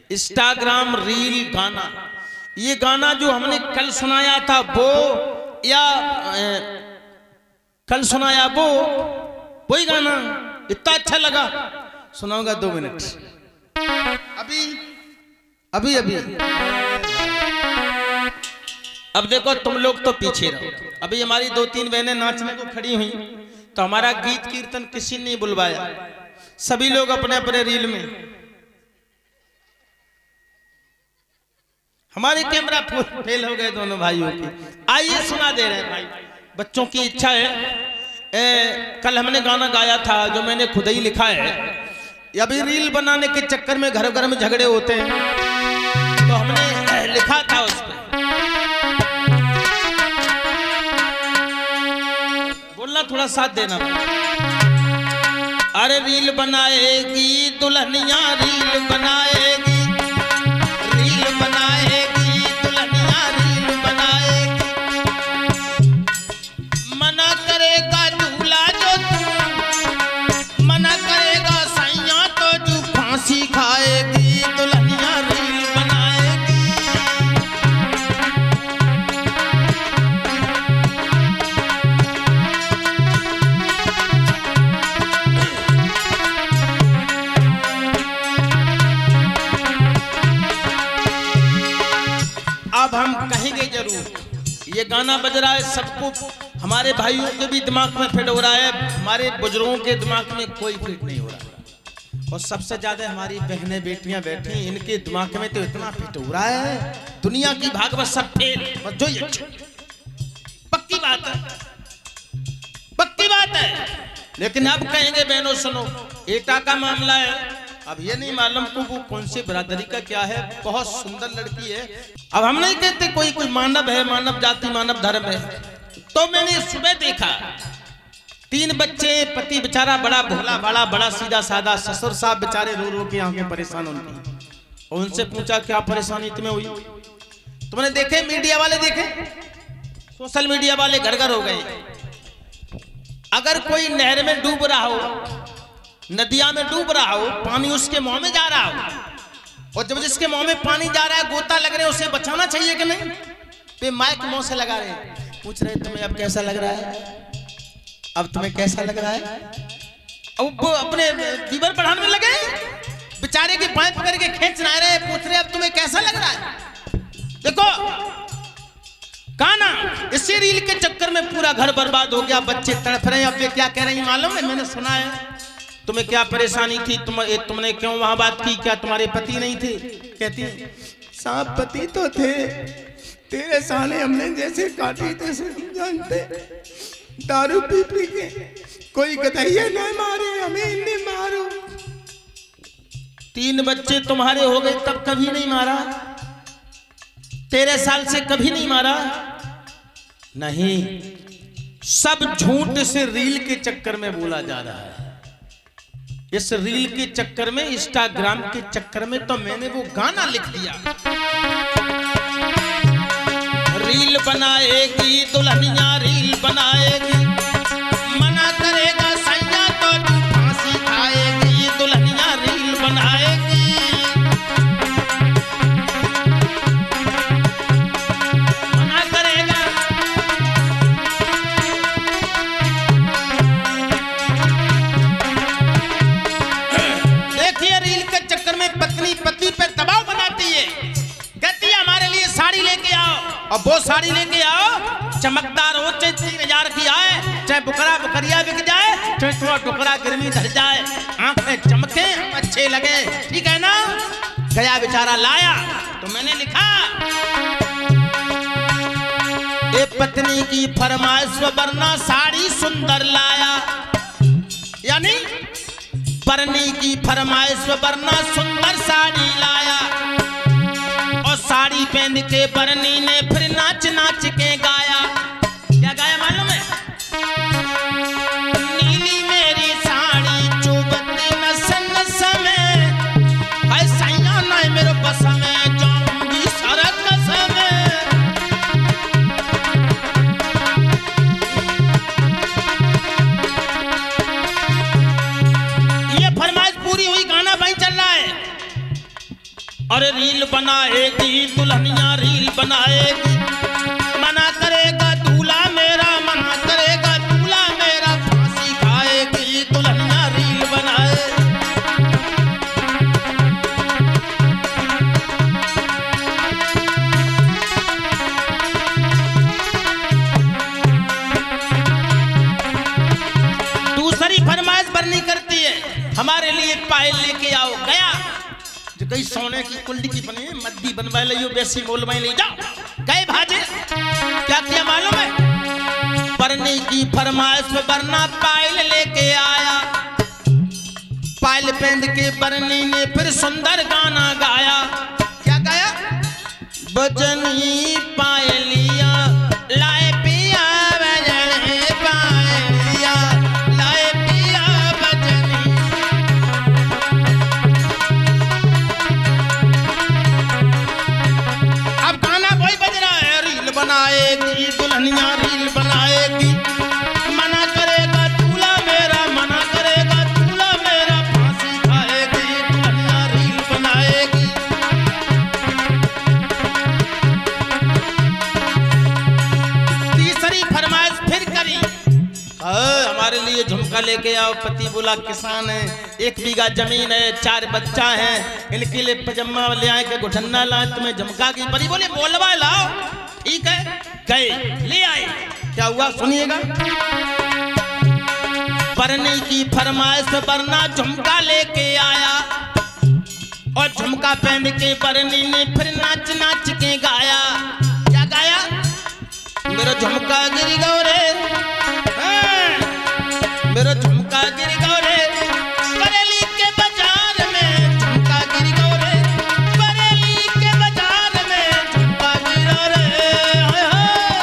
Instagram reel गाना, ये गाना जो हमने कल सुनाया था वो या कल सुनाया वो वही गाना इतना अच्छा लगा, सुनाऊंगा 2 मिनट। अभी अभी अभी अब देखो तुम लोग तो पीछे रहो। अभी हमारी 2-3 बहनें नाचने को खड़ी हुई तो हमारा गीत कीर्तन किसी ने बुलवाया, सभी लोग अपने अपने रील में। हमारे कैमरा फेल हो गए दोनों भाइयों के। आइए सुना दे रहे हैं भाई, बच्चों की इच्छा है। कल हमने गाना गाया था जो मैंने खुद ही लिखा है। अभी रील बनाने के चक्कर में घर घर में झगड़े होते हैं तो हमने लिखा था उस पर, बोलना थोड़ा साथ देना। अरे रील बनाएगी दुल्हनिया, रील बनाएगी, रील बनाएगी दुल्हनिया, रील बनाएगी। मना करेगा दूल्हा जो तू, मना करेगा सैया तो जो फांसी खाएगी दुल्हनिया, रील बनाएगी। अब हम कहेंगे जरूर, ये गाना बज रहा है सबको, हमारे भाइयों के भी दिमाग में फिट हो रहा है, हमारे बुजुर्गों के दिमाग में कोई फिट नहीं हो रहा, और सबसे ज्यादा हमारी बहनें बेटियां बैठी इनके दिमाग में तो इतना फिट हो रहा है, दुनिया की भागवत सब फेल। जो ये पक्की बात है, पक्की बात है। लेकिन अब कहेंगे बहनों सुनो, एटा का मामला है। अब ये नहीं मालूम को वो कौन सी बिरादरी का क्या है, बहुत सुंदर लड़की है। अब हम नहीं कहते कोई कोई मानव है, मानव जाति मानव धर्म है। तो मैंने सुबह देखा 3 बच्चे, पति बेचारा बड़ा भोला भाला, बड़ा सीधा साधा, ससुर साहब बेचारे रो रो के आंखें परेशान उनकी, और उनसे पूछा क्या परेशानी तुम्हें हुई। तुमने देखे, मीडिया वाले देखे, सोशल मीडिया वाले घर घर हो गए। अगर कोई नहर में डूब रहा हो, नदिया में डूब रहा हो, पानी उसके मुंह में जा रहा हो, और जब जिसके मुंह में पानी जा रहा है, गोता लग रहे हैं, उसे बचाना चाहिए कि नहीं? पे माइक मुंह से लगा रहे, पूछ रहे तुम्हें अब कैसा लग रहा है, अब तुम्हें कैसा लग रहा है। अब वो अपने दीवार बढ़ाने में लगे, बेचारे की पाइप पकड़ के खींच रहे, पूछ रहे अब तुम्हें कैसा लग रहा है। देखो गाना, इसी रील के चक्कर में पूरा घर बर्बाद हो गया, बच्चे तड़प रहे हैं। अब वे क्या कह रही मालूम है, मैंने सुना है, तुम्हें क्या परेशानी थी, तुमने क्यों वहां बात की, क्या तुम्हारे पति नहीं थे? कहती साहब पति तो थे, तेरे साले हमने जैसे काटी तैसे जानते, दारू पी पी के कोई गधैया न मारे, हमें नहीं मारो। 3 बच्चे तुम्हारे हो गए तब कभी नहीं मारा, 13 साल से कभी नहीं मारा। नहीं, सब झूठ से रील के चक्कर में बोला जा रहा है। इस रील के चक्कर में, इंस्टाग्राम के चक्कर में तो मैंने वो गाना लिख दिया, रील बनाएगी दुल्हनिया, रील बनाएगी, मना करेगा सैया तो तू फांसी खाएगी दुल्हनिया, रील बनाएगी। मना करेगा, देखिए रील के चक्कर में पत्नी पति पे दबाव बनाती है, कहती है हमारे लिए साड़ी लेके आओ, और वो साड़ी लेके आओ चमकदार हो, चाहे 3000 की आए, चाहे बुकरा बुकरिया बिक जाए, चाहे थोड़ा टुकड़ा गर्मी धर जाए, आंखें चमके, अच्छे लगे, ठीक है ना। गया बेचारा लाया, तो मैंने लिखा ये पत्नी की फरमाइश वरना साड़ी सुंदर लाया, यानी परनी की फरमाइश वरना सुंदर साड़ी लाया, और साड़ी पहन के बरनी ने फिर नाच नाच के गाया। क्या गाया मालूम है? नीली मेरी साड़ी चुभती नस नस में, है सैया नहीं मेरे बस में, जाऊंगी सरक नस में। ये फरमाइश पूरी हुई, गाना वहीं चल रहा है। अरे रील बनाएगी दुल्हनिया रील बनाएगी, मना करेगा दूल्हा मेरा, मना करेगा दूल्हा मेरा, फांसी खाएगी दुल्हनिया रील बनाए। दूसरी फरमाइश बरनी करती है, हमारे लिए पायल लेके आओ। गया जो कई सोने की कुंडी की बनी मद्दी बनवा लियो, बेसी मोल में ले जाओ। गए भाजे, क्या किया मालूम है? बरनी की फरमाइश में बरना पायल लेके आया। पायल पहन के बरनी ने फिर सुंदर गाना गाया। क्या गाया? बजनी पायलिया लाए पिया, बजनी पायलिया लाए पिया बजनी। अब गाना वही बज रहा है, रील बनाएगी दुल्हनिया रील बनाएगी, मना करेगा दूल्हा मेरा, मना करेगा दूल्हा मेरा, फांसी खाएगी दुल्हनिया रील बनाएगी। तीसरी फरमाइश फिर करी, हमारे लिए झुमका लेके आओ। पति बोला किसान है, 1 बीघा जमीन है, 4 बच्चा है, इनके लिए पजामा ले आए के घुटन्ना लाए, तुम्हें झुमका की। परी बोले मोलवा लाओ। ठीक है, गए ले आए। क्या हुआ सुनिएगा। बरनी की फरमाइश बरना झुमका लेके आया, और झुमका पहन के बरनी ने फिर नाच नाच के गाया। क्या गाया? मेरा झुमका गिर गयो रे, मेरा झुमका गिर गयो रे, बरेली के बाजार में झुमका गिर गयो रे, बरेली के बाजार में झुमका गिरो रे। हाय हाय।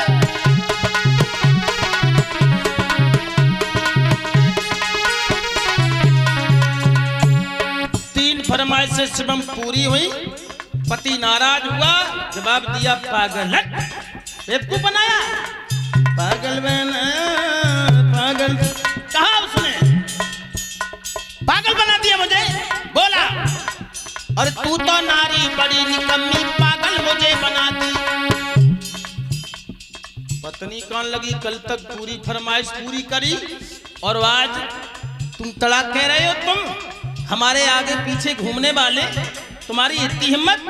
तीन फरमाइश से शिवम पूरी हुई। पति नाराज हुआ, जवाब दिया पागल। बेवकूफ बनाया, पागल बनाया, पागल कहा उसने, पागल बना दिया मुझे। बोला अरे तू तो नारी बड़ी निकम्मी, पागल मुझे बनाती। पत्नी कान लगी, कल तक पूरी फरमाइश पूरी करी और आज तुम तड़ाक कह रहे हो। तुम हमारे आगे पीछे घूमने वाले, तुम्हारी इतनी हिम्मत,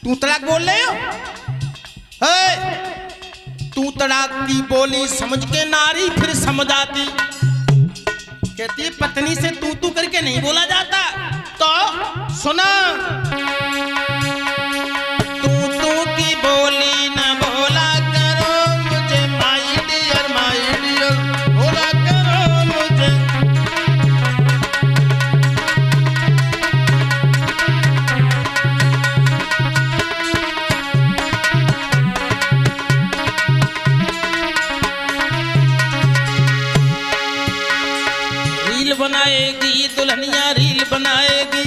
तू तड़ाक बोल रहे हो। तू तड़ाक की बोली समझ के नारी फिर समझ आती। कहती है पत्नी से तू करके नहीं बोला जाता। तो सुना, तू की बोली न बोला करो मुझे, माय डियर बोला करो मुझे। बनाएगी दुल्हनिया रील बनाएगी,